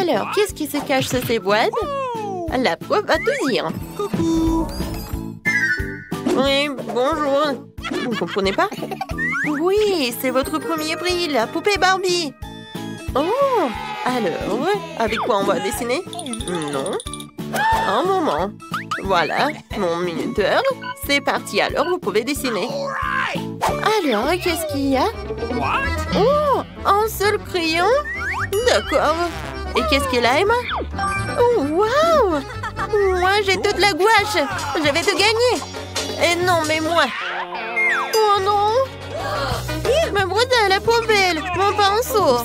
Alors, qu'est-ce qui se cache sous ces boîtes? La prof va tout dire. Oui, bonjour. Vous ne comprenez pas? Oui, c'est votre premier prix, la poupée Barbie. Oh, alors, avec quoi on va dessiner? Non. Un moment. Voilà, mon minuteur. C'est parti, alors vous pouvez dessiner. Alors, qu'est-ce qu'il y a? Oh, un seul crayon? D'accord. Et qu'est-ce qu'elle a, Emma? Oh, waouh! Moi, j'ai toute la gouache. Je vais tout gagner. Et non, mais moi. Oh non! Ma brosse à la poubelle, mon pinceau.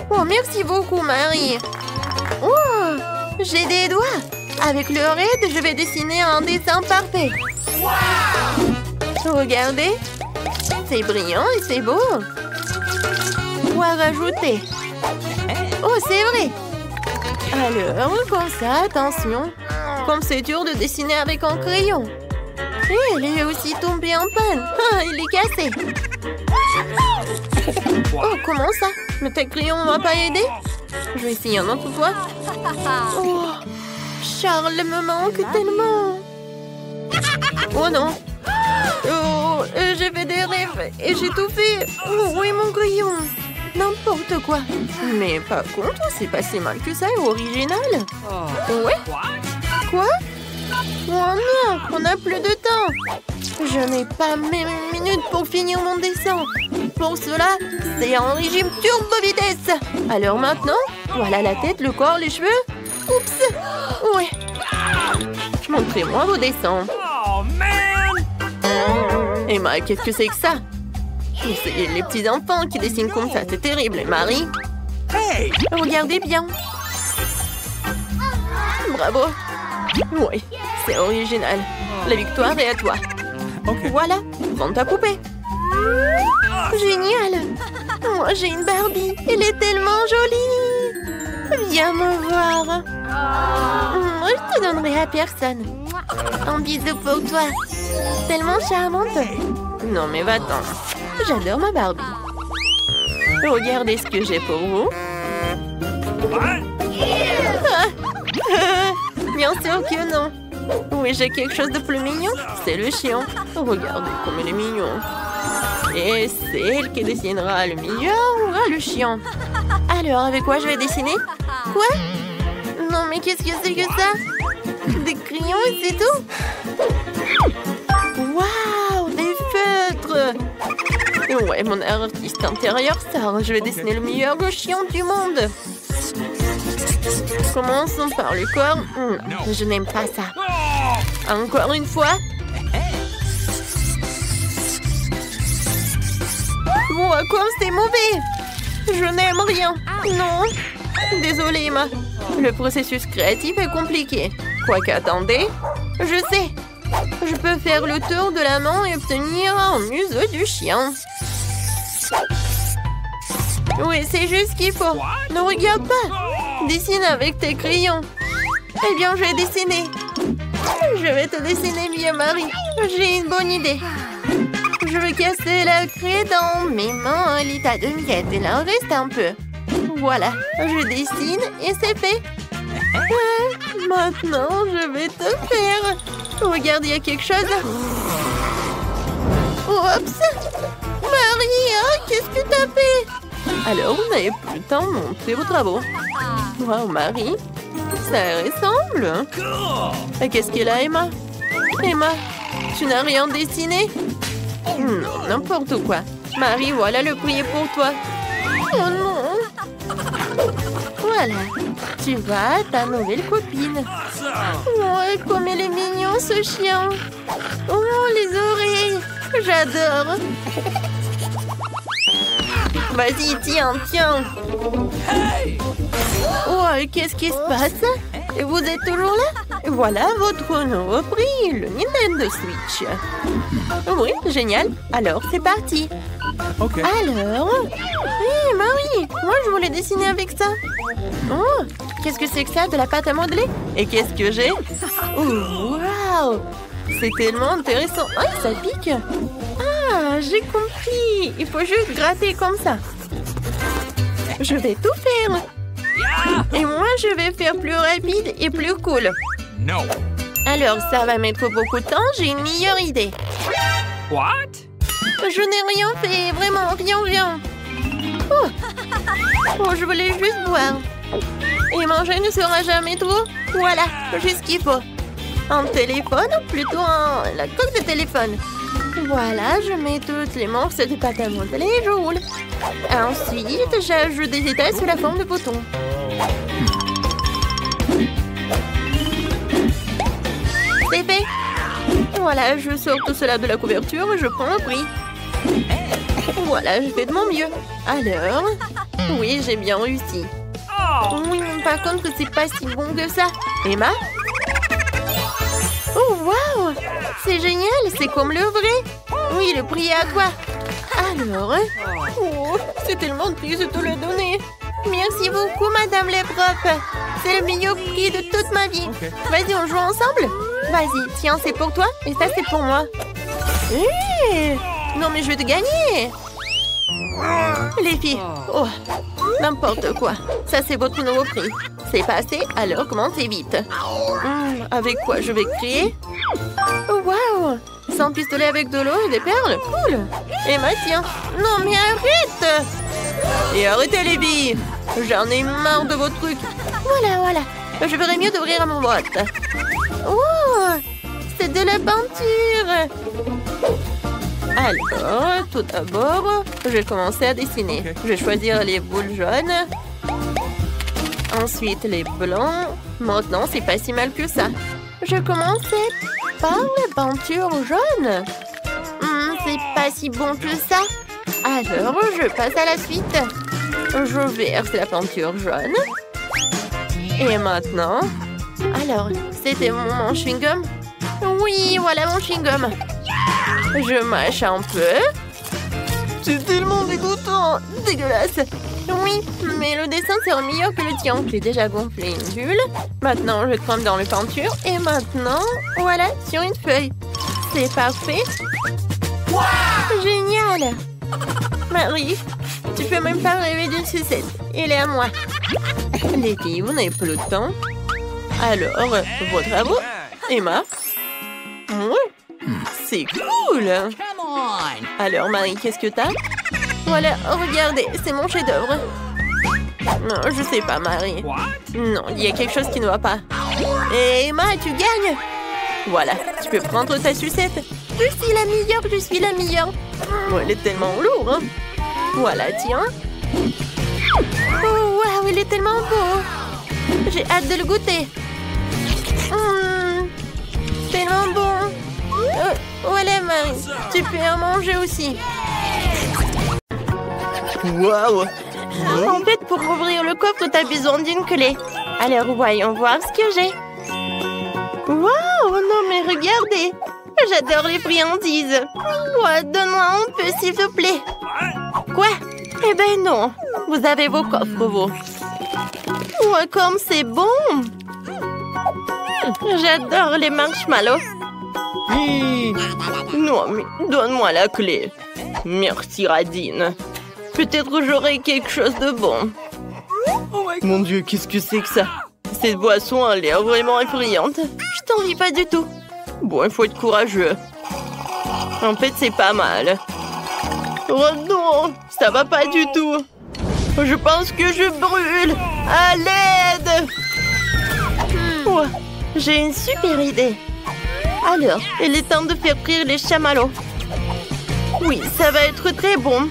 Oh, merci beaucoup, Marie. Oh, j'ai des doigts. Avec le raid, je vais dessiner un dessin parfait. Regardez. C'est brillant et c'est beau. Quoi rajouter? Oh, c'est vrai. Alors, comme ça, attention. Comme c'est dur de dessiner avec un crayon. Et elle est aussi tombée en panne. Ah, il est cassé. Oh, comment ça? Mais tes crayons ne m'ont pas aidé? Je vais essayer un autre fois. Oh, Charles me manque tellement. Oh non. Oh, j'ai fait des rêves et j'ai tout fait. Oh, oui, mon crayon. N'importe quoi. Mais par contre, c'est pas si mal que ça et original. Ouais? Quoi? Oh non, on n'a plus de temps. Je n'ai pas même une minute pour finir mon dessin. Pour cela, c'est un régime turbo vitesse. Alors maintenant, voilà la tête, le corps, les cheveux. Oups. Ouais. Montrez-moi vos dessins. Emma, qu'est-ce que c'est que ça? C'est les petits enfants qui dessinent comme ça, c'est terrible. Et Marie? Hey! Regardez bien. Bravo. Oui, c'est original. La victoire est à toi. Okay. Voilà, prends ta poupée. Génial. Moi, j'ai une Barbie. Elle est tellement jolie. Viens me voir. Je te donnerai à personne. Un bisou pour toi. Tellement charmante. Non, mais va-t'en. J'adore ma Barbie. Regardez ce que j'ai pour vous. Bien sûr que non. Oui, j'ai quelque chose de plus mignon. C'est le chien. Regardez comme il est mignon. Et c'est elle qui dessinera le milieu ou le chien. Alors, avec quoi je vais dessiner? Quoi? Non, mais qu'est-ce que c'est que ça? Des crayons et c'est tout? Waouh, des feutres! Ouais, mon artiste intérieur sort. Je vais dessiner le meilleur chien du monde. Commençons par le corps. Je n'aime pas ça. Encore une fois. Oh, comme c'est mauvais. Je n'aime rien. Non. Désolée, Emma. Le processus créatif est compliqué. Quoique, attendez. Je sais. Je peux faire le tour de la main et obtenir un museau du chien. Oui, c'est juste ce qu'il faut. Ne regarde pas. Dessine avec tes crayons. Eh bien, je vais dessiner. Je vais te dessiner mieux, Marie. J'ai une bonne idée. Je vais casser la craie dans mes mains. L'état de miettes, il en reste un peu. Voilà, je dessine et c'est fait. Maintenant, je vais te faire. Regarde, il y a quelque chose. Oups! Marie, qu'est-ce que t'as fait? Alors, vous n'avez plus le temps de montrer vos travaux. Wow, Marie, ça ressemble. Et qu'est-ce qu'elle a, Emma? Emma, tu n'as rien dessiné? Non, n'importe quoi. Marie, voilà le prix pour toi. Oh non! Voilà, tu vois ta nouvelle copine. Oh, comme il est mignon ce chien. Oh, les oreilles. J'adore. Vas-y, tiens, tiens. Oh, qu'est-ce qui se passe? Vous êtes toujours là? Voilà votre nouveau prix, le Nintendo Switch. Oui, génial. Alors, c'est parti. Okay. Alors... Hé, Marie, moi je voulais dessiner avec ça. Oh, qu'est-ce que c'est que ça? De la pâte à modeler? Et qu'est-ce que j'ai? Oh, waouh! C'est tellement intéressant. Ah, ça pique. Ah, j'ai compris. Il faut juste gratter comme ça. Je vais tout faire. Et moi, je vais faire plus rapide et plus cool. No. Alors, ça va mettre beaucoup de temps, j'ai une meilleure idée. What? Je n'ai rien fait, vraiment, rien. Oh, je voulais juste boire. Et manger ne sera jamais trop. Voilà, juste ce qu'il faut. Un téléphone, ou plutôt la coque de téléphone. Voilà, je mets toutes les morceaux de pâte à modeler et je roule. Ensuite, j'ajoute des étals sous la forme de boutons. C'est fait. Voilà, je sors tout cela de la couverture et je prends un prix. Voilà, je fais de mon mieux. Alors, oui, j'ai bien réussi. Oui, par contre, c'est pas si bon que ça. Emma? Oh, waouh! C'est génial, c'est comme le vrai. Oui, le prix est à toi. Alors, oh, c'est tellement triste de te le donner. Merci beaucoup, madame les profs. C'est le meilleur prix de toute ma vie. Okay. Vas-y, on joue ensemble? Vas-y, tiens, c'est pour toi et ça, c'est pour moi. Non, mais je vais te gagner. Les filles, oh, n'importe quoi. Ça, c'est votre nouveau prix. C'est passé, alors commencez vite. Avec quoi je vais créer? Oh, waouh! Sans pistolet avec de l'eau et des perles? Cool! Emma, tiens. Non, mais arrête! Et arrêtez les filles! J'en ai marre de vos trucs. Voilà. Je ferais mieux d'ouvrir mon boîte. Oh! C'est de la peinture! Alors, tout d'abord, je vais commencer à dessiner. Okay. Je vais choisir les boules jaunes. Ensuite, les blancs. Maintenant, c'est pas si mal que ça. Je commençais par la peinture jaune. C'est pas si bon que ça. Alors, je passe à la suite. Je verse la peinture jaune. Et maintenant... Alors, c'était mon chewing-gum? Oui, voilà mon chewing-gum. Je mâche un peu. C'est tellement dégoûtant. Dégueulasse. Oui, mais le dessin sera meilleur que le tien. J'ai déjà gonflé une bulle. Maintenant, je trempe dans la peinture. Et maintenant, voilà, sur une feuille. C'est parfait. Wow! Génial. Marie, tu peux même pas rêver d'une sucette. Elle est à moi. Les filles, vous n'avez plus le temps. Alors, vos travaux? Emma? Oui. C'est cool. Alors, Marie, qu'est-ce que t'as? Voilà, regardez, c'est mon chef-d'œuvre. Non, je sais pas, Marie. Non, il y a quelque chose qui ne va pas. Et Emma, tu gagnes. Voilà, tu peux prendre ta sucette. Je suis la meilleure. Oh, elle est tellement lourde. Hein? Voilà, tiens. Oh, waouh, il est tellement beau. J'ai hâte de le goûter. Tellement bon. Voilà, Marie, tu peux en manger aussi. Waouh! En fait, pour ouvrir le coffre, t'as besoin d'une clé. Alors, voyons voir ce que j'ai. Waouh! Non, mais regardez! J'adore les friandises. Oh, donne-moi un peu, s'il te plaît. Quoi? Eh ben non. Vous avez vos coffres, vous. Oh, comme c'est bon! J'adore les marshmallows. Non, mais donne-moi la clé. Merci, Radine. Peut-être j'aurai quelque chose de bon. Mon Dieu, qu'est-ce que c'est que ça? Cette boisson a l'air vraiment effrayante. Je t'envie pas du tout. Bon, il faut être courageux. En fait, c'est pas mal. Oh non, ça va pas du tout. Je pense que je brûle. À l'aide! Oh, j'ai une super idée. Alors, il est temps de faire frire les chamallows. Oui, ça va être très bon.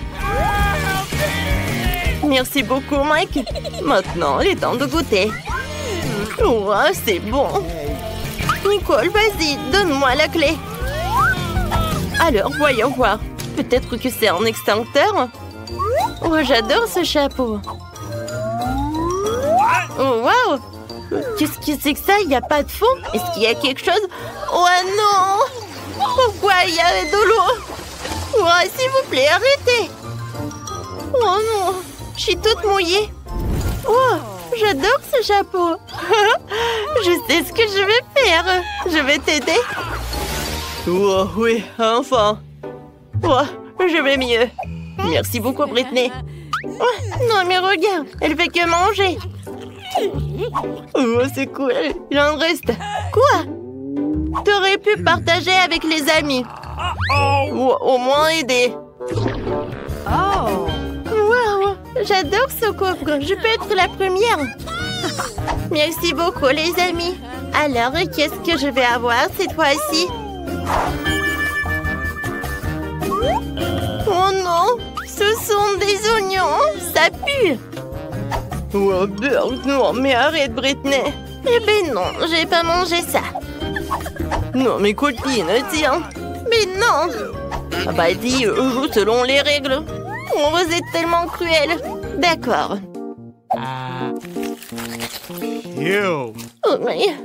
Merci beaucoup, Mike. Maintenant, il est temps de goûter. Oh, c'est bon. Nicole, vas-y, donne-moi la clé. Alors, voyons voir. Peut-être que c'est un extincteur. Oh, j'adore ce chapeau. Oh, waouh! Qu'est-ce que c'est que ça? Il n'y a pas de fond? Est-ce qu'il y a quelque chose? Oh non! Pourquoi il y a de l'eau? Oh, s'il vous plaît, arrêtez! Oh non! Je suis toute mouillée. Oh, j'adore ce chapeau. Je sais ce que je vais faire. Je vais t'aider. Oh oui, enfin. Oh, je vais mieux. Merci beaucoup, Britney. Oh, non, mais regarde, elle fait que manger. Oh, c'est cool, il en reste. Quoi? T'aurais pu partager avec les amis. Ou au moins aider. Oh. Wow, j'adore ce coffre. Je peux être la première. Merci beaucoup, les amis. Alors, qu'est-ce que je vais avoir cette fois-ci? Oh non, ce sont des oignons. Ça pue. Oh, beurre, non, mais arrête, Britney. Eh ben non, j'ai pas mangé ça. Non, mes copines, tiens. Mais non. Ah bah dis, joue selon les règles. Oh, vous êtes tellement cruel. D'accord. Oh mais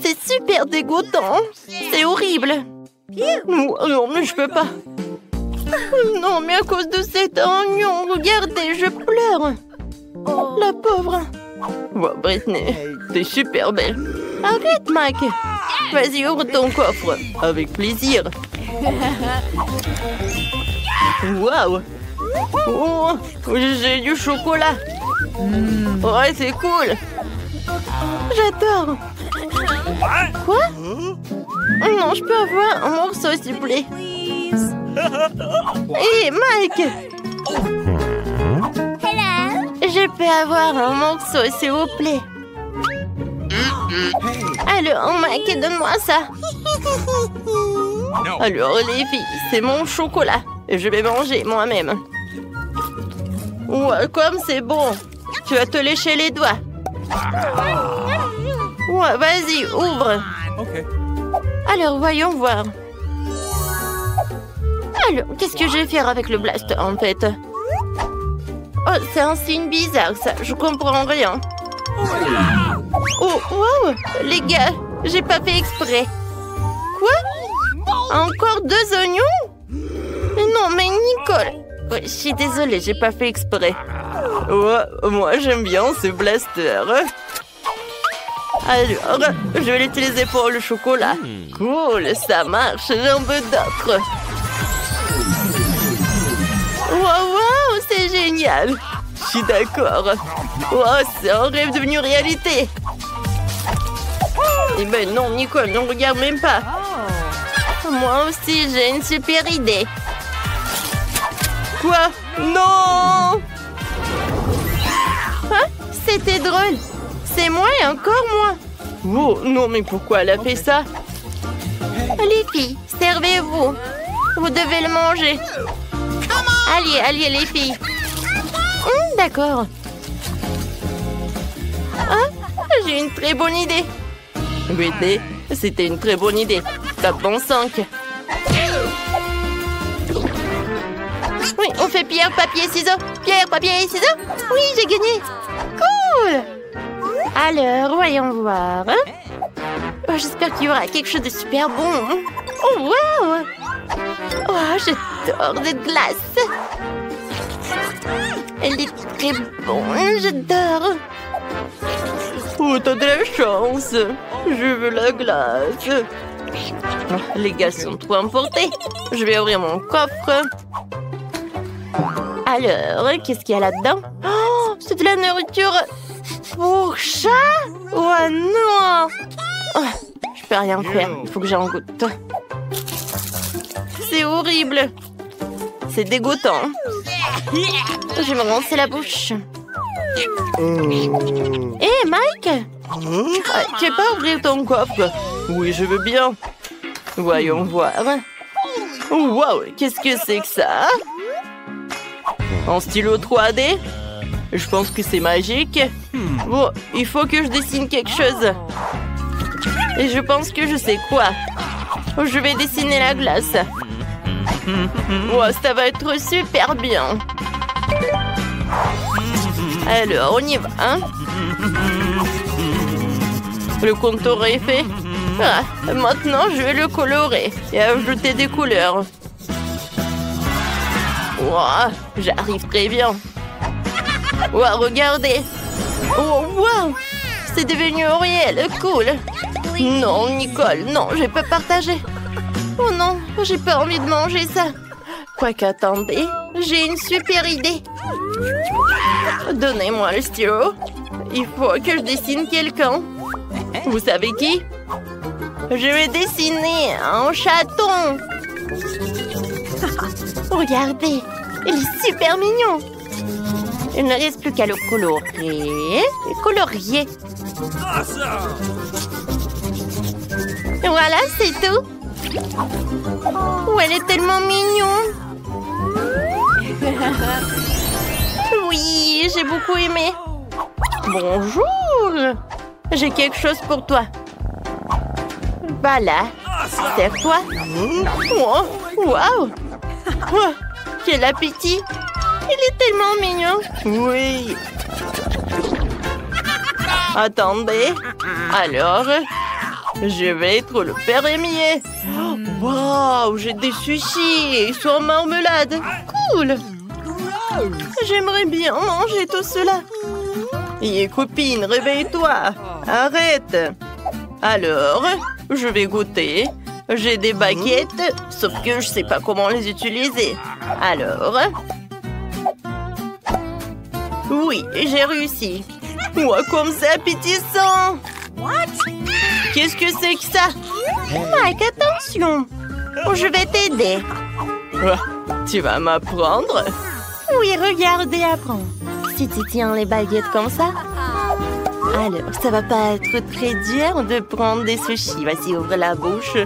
c'est super dégoûtant. C'est horrible. Non, mais je peux pas. Non, mais à cause de cet oignon, regardez, je pleure. La pauvre. Wow, Britney, t'es super belle. Arrête, Mike. Vas-y, ouvre ton coffre. Avec plaisir. Waouh. Oh, j'ai du chocolat. Ouais, c'est cool. J'adore. Quoi? Non, je peux avoir un morceau, s'il vous plaît. Hé, Mike. Je peux avoir un morceau, s'il vous plaît. Alors, Mike, donne-moi ça. Alors, les filles, c'est mon chocolat. Je vais manger moi-même. Ouais, comme c'est bon. Tu vas te lécher les doigts. Ouais, vas-y, ouvre. Alors, voyons voir. Alors, qu'est-ce que je vais faire avec le blaster, en fait? Oh, c'est un signe bizarre, ça. Je comprends rien. Oh, wow! Les gars, j'ai pas fait exprès. Quoi? Encore 2 oignons? Mais non, mais Nicole... Oh, je suis désolée, j'ai pas fait exprès. Ouais, moi, j'aime bien ce blaster. Alors, je vais l'utiliser pour le chocolat. Cool, ça marche, j'ai un peu d'ocre. Wow, c'est génial. Je suis d'accord. Wow, c'est un rêve devenu réalité. Eh ben non, Nicole, ne regarde même pas. Moi aussi, j'ai une super idée. Quoi? Non! Hein? C'était drôle. C'est moi et encore moi. Oh, non, mais pourquoi elle a fait ça? Les filles, servez-vous. Vous devez le manger. Allez, les filles. D'accord. Ah, j'ai une très bonne idée. Whitney, c'était une très bonne idée. Tape bon 5. Oui, on fait pierre, papier, ciseaux. Pierre, papier, ciseaux. Oui, j'ai gagné. Cool. Alors, voyons voir. Oh, j'espère qu'il y aura quelque chose de super bon. Oh, wow. Oh, j'adore cette glace. Elle est très bonne, j'adore. Oh, t'as de la chance. Je veux la glace. Oh, les gars sont trop emportés. Je vais ouvrir mon coffre. Alors, qu'est-ce qu'il y a là-dedans? Oh, c'est de la nourriture pour chat? Oh non! Oh, je peux rien faire, il faut que j'en goûte. C'est horrible. C'est dégoûtant. Je vais me rincer la bouche. Hé, Mike? Tu veux pas ouvrir ton coffre? Oui, je veux bien. Voyons voir. Oh, wow, qu'est-ce que c'est que ça? En stylo 3D? Je pense que c'est magique. Bon, il faut que je dessine quelque chose. Et je pense que je sais quoi. Je vais dessiner la glace. Oh, ça va être super bien. Alors, on y va, hein? Le contour est fait. Ah, maintenant, je vais le colorer et ajouter des couleurs. Wow, j'arrive très bien. Wow, regardez. Oh, wow, c'est devenu réel, cool. Non, Nicole, non, je peux partager. Oh non, j'ai pas envie de manger ça. Quoique, attendez, j'ai une super idée. Donnez-moi le stylo. Il faut que je dessine quelqu'un. Vous savez qui? Je vais dessiner un chaton. Regardez, il est super mignon. Il ne reste plus qu'à le colorer. Colorier. Et voilà, c'est tout. Oh, elle est tellement mignonne. Oui, j'ai beaucoup aimé. Bonjour. J'ai quelque chose pour toi. Voilà. Serre-toi. Oh, wow. Oh, quel appétit. Il est tellement mignon. Oui. Attendez. Alors, je vais être le fermier. Wow, j'ai des sushis sans marmelade. Cool. J'aimerais bien manger tout cela. Et copine, réveille-toi. Arrête. Alors, je vais goûter. J'ai des baguettes, sauf que je sais pas comment les utiliser. Alors... Oui, j'ai réussi. Ouah, comme c'est appétissant. Qu'est-ce que c'est que ça? Mike, attention. Je vais t'aider. Tu vas m'apprendre? Oui, regarde et apprends. Si tu tiens les baguettes comme ça... Alors, ça va pas être très dur de prendre des sushis. Vas-y, ouvre la bouche.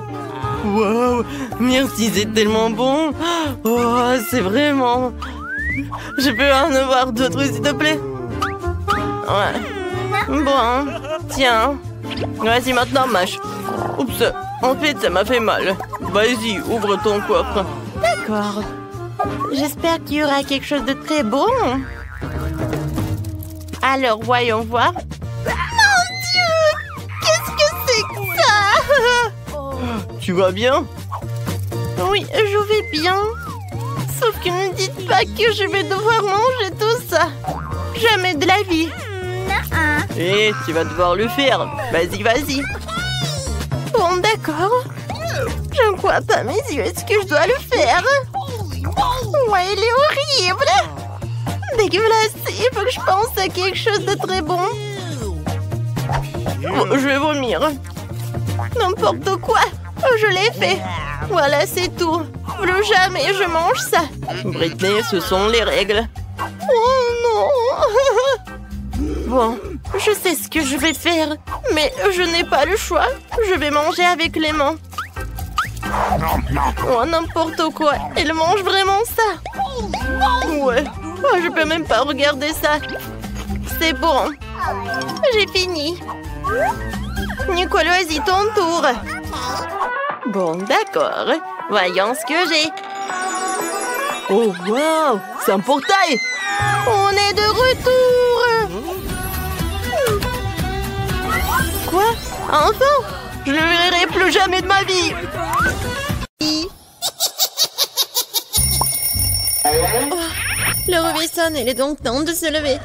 Wow, merci, c'est tellement bon. Oh, c'est vraiment... Je peux en avoir d'autres, s'il te plaît? Ouais. Bon, tiens. Vas-y, maintenant, mâche. Oups, en fait, ça m'a fait mal. Vas-y, ouvre ton coffre. D'accord. J'espère qu'il y aura quelque chose de très bon. Alors, voyons voir. Mon Dieu! Qu'est-ce que c'est que ça? Tu vas bien? Oui, je vais bien. Sauf que ne dites pas que je vais devoir manger tout ça. Jamais de la vie. Eh, tu vas devoir le faire. Vas-y, vas-y. Bon, d'accord. Je ne crois pas mes yeux. Est-ce que je dois le faire? Ouais, il est horrible. Dégueulasse. Il faut que je pense à quelque chose de très bon. Oh, je vais vomir. N'importe quoi. Je l'ai fait. Voilà, c'est tout. Plus jamais je mange ça. Britney, ce sont les règles. Oh non. Bon, je sais ce que je vais faire. Mais je n'ai pas le choix. Je vais manger avec les mains. Oh, n'importe quoi. Elle mange vraiment ça. Ouais. Oh, je peux même pas regarder ça. C'est bon. J'ai fini. Nicolas, vas-y, ton tour. Bon, d'accord. Voyons ce que j'ai. Oh, wow! C'est un portail! On est de retour! Quoi? Enfin? Je ne le verrai plus jamais de ma vie! Oh, le réveil sonne, il est donc temps de se lever.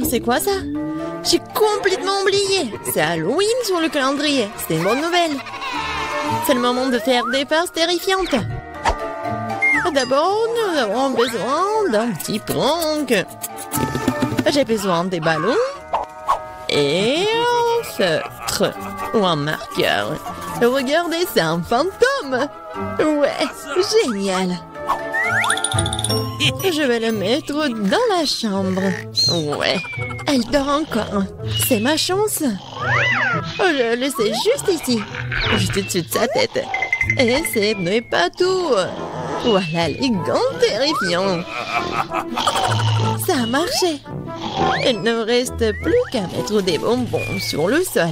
C'est quoi ça? J'ai complètement oublié. C'est Halloween sur le calendrier. C'est une bonne nouvelle. C'est le moment de faire des farces terrifiantes. D'abord, nous avons besoin d'un petit prank. J'ai besoin des ballons et un feutre ou un marqueur. Regardez, c'est un fantôme. Ouais, génial. Je vais le mettre dans la chambre. Ouais, elle dort encore. C'est ma chance. Je le laisse juste ici, juste au-dessus de sa tête. Et c'est pas tout. Voilà les gants terrifiants. Ça a marché. Il ne reste plus qu'à mettre des bonbons sur le sol.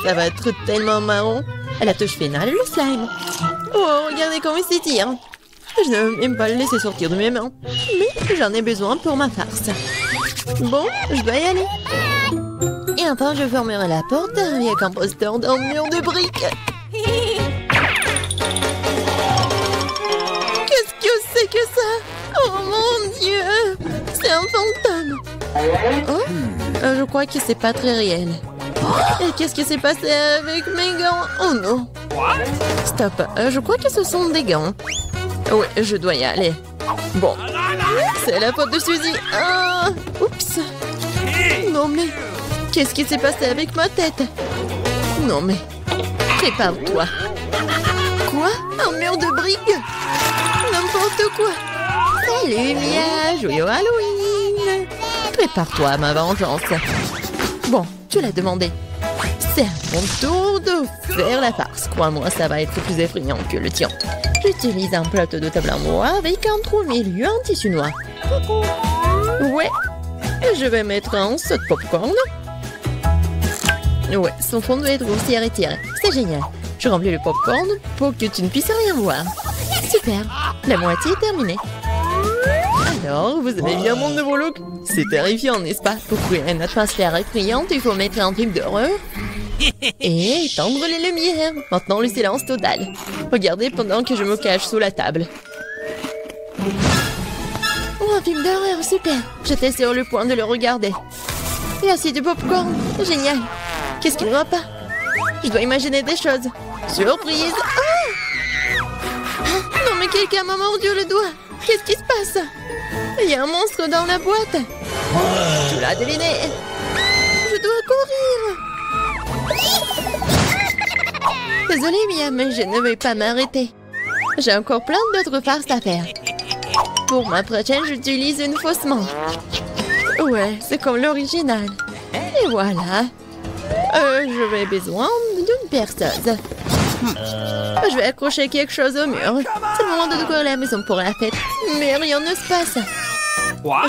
Ça va être tellement marrant. À la touche finale, le slime. Oh, regardez comment il s'étire. Je ne veux même pas le laisser sortir de mes mains. Mais j'en ai besoin pour ma farce. Bon, je dois y aller. Et enfin, je fermerai la porte avec un poster d'un mur de briques. Qu'est-ce que c'est que ça? Oh mon Dieu! C'est un fantôme. Oh, je crois que c'est pas très réel. Et qu'est-ce qui s'est passé avec mes gants? Oh non! Stop, je crois que ce sont des gants. Oui, je dois y aller. Bon, C'est la faute de Suzy. Ah, oups. Non mais, qu'est-ce qui s'est passé avec ma tête? Non mais, prépare-toi. Quoi? Un mur de briques? N'importe quoi. Salut Mia, joyeux Halloween. Prépare-toi à ma vengeance. Bon, tu l'as demandé. C'est à mon tour de faire la farce. Crois-moi, ça va être plus effrayant que le tien. J'utilise un plateau de table en bois avec un trou au milieu en tissu noir. Ouais. Je vais mettre un saut de popcorn. Ouais, son fond doit être aussi étiré. C'est génial. Je remplis le popcorn pour que tu ne puisses rien voir. Super. La moitié est terminée. Alors, vous aimez bien mon nouveau look? C'est terrifiant, n'est-ce pas? Pour créer une atmosphère effrayante, il faut mettre un film d'horreur et étendre les lumières. Maintenant, le silence total. Regardez pendant que je me cache sous la table. Oh, un film d'horreur, super. J'étais sur le point de le regarder. Et aussi du popcorn. Génial. Qu'est-ce qu'il ne va pas? Je dois imaginer des choses. Surprise. Ah! Non, mais quelqu'un m'a mordu le doigt. Qu'est-ce qui se passe? Il y a un monstre dans la boîte. Tu l'as deviné. Je dois courir. Désolée, Mia, mais je ne vais pas m'arrêter. J'ai encore plein d'autres farces à faire. Pour ma prochaine, j'utilise une fausse manche. Ouais, c'est comme l'original. Et voilà. Je vais besoin d'une perceuse. Je vais accrocher quelque chose au mur. C'est le moment de décorer la maison pour la fête. Mais rien ne se passe.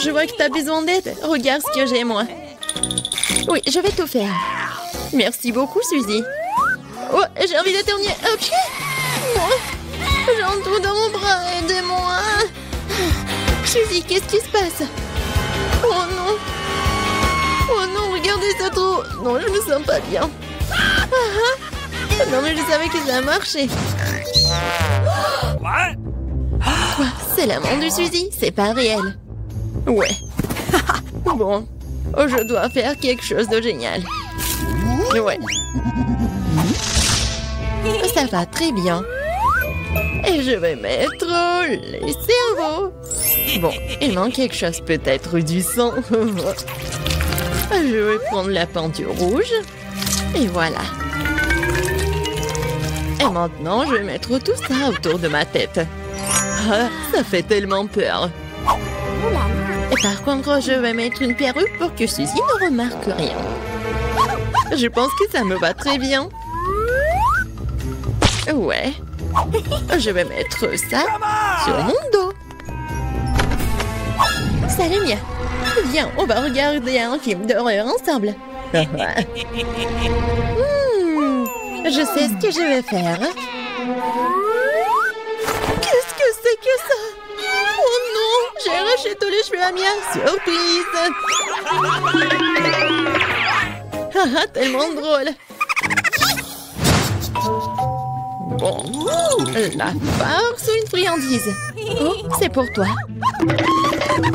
Je vois que tu as besoin d'aide. Regarde ce que j'ai, moi. Oui, je vais tout faire. Merci beaucoup, Suzy. Oh, j'ai envie d'éternuer. Ok. J'ai un trou dans mon bras. Aidez-moi. Suzy, qu'est-ce qui se passe? Oh non. Oh non, regardez ce trou. Non, je me sens pas bien. Non, mais je savais que ça marchait. Quoi? C'est la main de Suzy? C'est pas réel. Ouais. Bon. Oh, je dois faire quelque chose de génial. Ouais. Ça va très bien. Et je vais mettre les cerveaux. Bon, il manque quelque chose, peut-être du sang. Je vais prendre la peinture rouge. Et voilà. Et maintenant, je vais mettre tout ça autour de ma tête. Ah, ça fait tellement peur. Et par contre, je vais mettre une perruque pour que Suzy ne remarque rien. Je pense que ça me va très bien. Ouais. Je vais mettre ça sur mon dos. Salut Mia. Viens, on va regarder un film d'horreur ensemble. Je sais ce que je vais faire. Qu'est-ce que c'est que ça? Oh non, j'ai arraché tous les cheveux à Mia. Surprise. Ah, tellement drôle. Bon, la farce ou une friandise? Oh, c'est pour toi.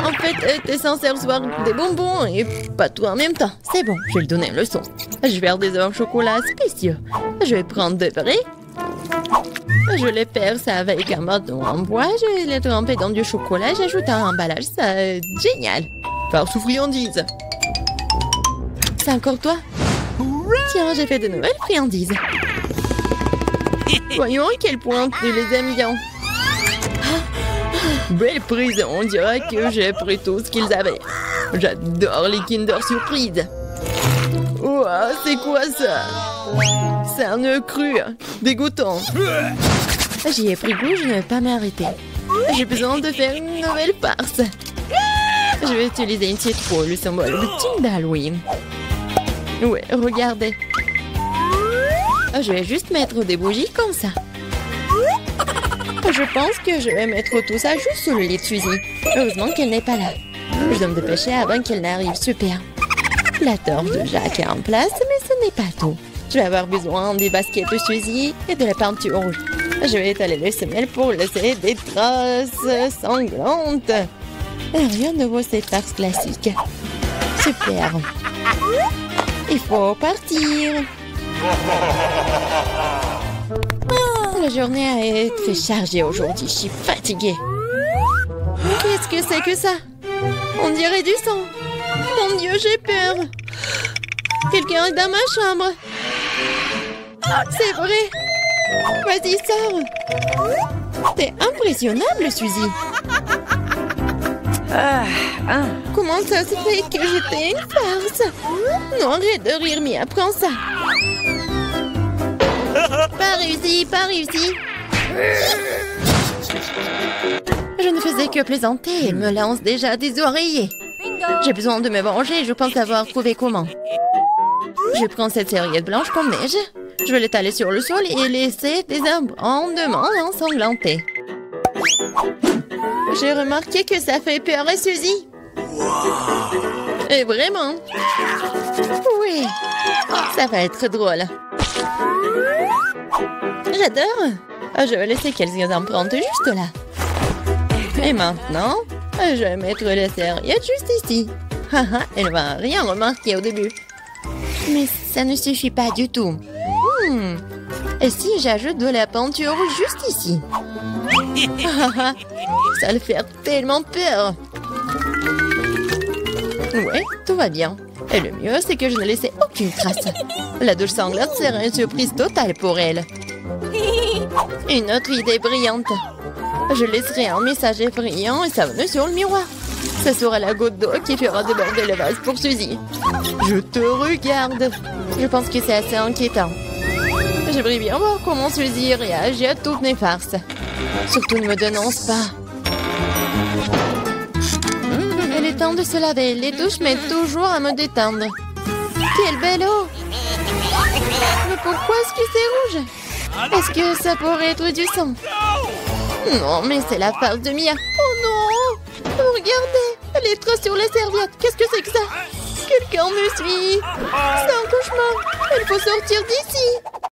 En fait, t'es censé recevoir des bonbons et pas tout en même temps. C'est bon, je vais lui donner une leçon. Je vais faire des œufs au chocolat spéciaux. Je vais prendre des vrais. Je les perce avec un bâton en bois. Je vais les tremper dans du chocolat. J'ajoute un emballage. C'est génial. Farce ou friandise? C'est encore toi? Tiens, j'ai fait de nouvelles friandises. Voyons à quel point tu les aimes bien. Belle prise, on dirait que j'ai pris tout ce qu'ils avaient. J'adore les Kinder Surprise. Ouah, c'est quoi ça? C'est un œuf cru, dégoûtant. J'y ai pris goût, je ne vais pas m'arrêter. J'ai besoin de faire une nouvelle farce. Je vais utiliser une citrouille, le symbole ultime d'Halloween. Ouais, regardez. Je vais juste mettre des bougies comme ça. Je pense que je vais mettre tout ça juste sous le lit de Suzy. Heureusement qu'elle n'est pas là. Je dois me dépêcher avant qu'elle n'arrive. Super. La torche de Jacques est en place, mais ce n'est pas tout. Je vais avoir besoin des baskets de Suzy et de la peinture rouge. Je vais étaler les semelles pour laisser des traces sanglantes. Rien de vaut ces farces classiques. Super. Il faut partir. La journée a été chargée aujourd'hui. Je suis fatiguée. Qu'est-ce que c'est que ça? On dirait du sang. Mon Dieu, j'ai peur. Quelqu'un est dans ma chambre. C'est vrai. Vas-y, sors. T'es impressionnable, Suzy. Comment ça se fait que j'étais une farce? Non, arrête de rire, mais apprends ça. Pas réussi, pas réussi. Je ne faisais que plaisanter. Il me lance déjà des oreillers. J'ai besoin de me venger. Je pense avoir trouvé comment. Je prends cette serviette blanche comme neige. Je vais l'étaler sur le sol et laisser des abondements ensanglantés. J'ai remarqué que ça fait peur, Suzy. Et vraiment. Oui, ça va être drôle. J'adore. Je vais laisser quelques empreintes juste là. Et maintenant, je vais mettre la serviette juste ici. Haha, elle va rien remarquer au début. Mais ça ne suffit pas du tout. Et si j'ajoute de la peinture juste ici? Ça le fait tellement peur. Ouais, tout va bien. Et le mieux, c'est que je ne laissais aucune trace. La douche sanglante serait une surprise totale pour elle. Une autre idée brillante. Je laisserai un message effrayant et savonneux sur le miroir. Ce sera la goutte d'eau qui fera déborder le vase pour Suzy. Je te regarde. Je pense que c'est assez inquiétant. J'aimerais bien voir comment Suzy réagit à toutes mes farces. Surtout ne me dénonce pas. Il est temps de se laver. Les douches m'aident toujours à me détendre. Quelle belle eau! Mais pourquoi est-ce que c'est rouge? Est-ce que ça pourrait être du sang? Non, mais c'est la farce de Mia. Oh non! Regardez! Les traces sur les serviettes. Qu'est-ce que c'est que ça? Quelqu'un me suit. C'est un cauchemar. Il faut sortir d'ici.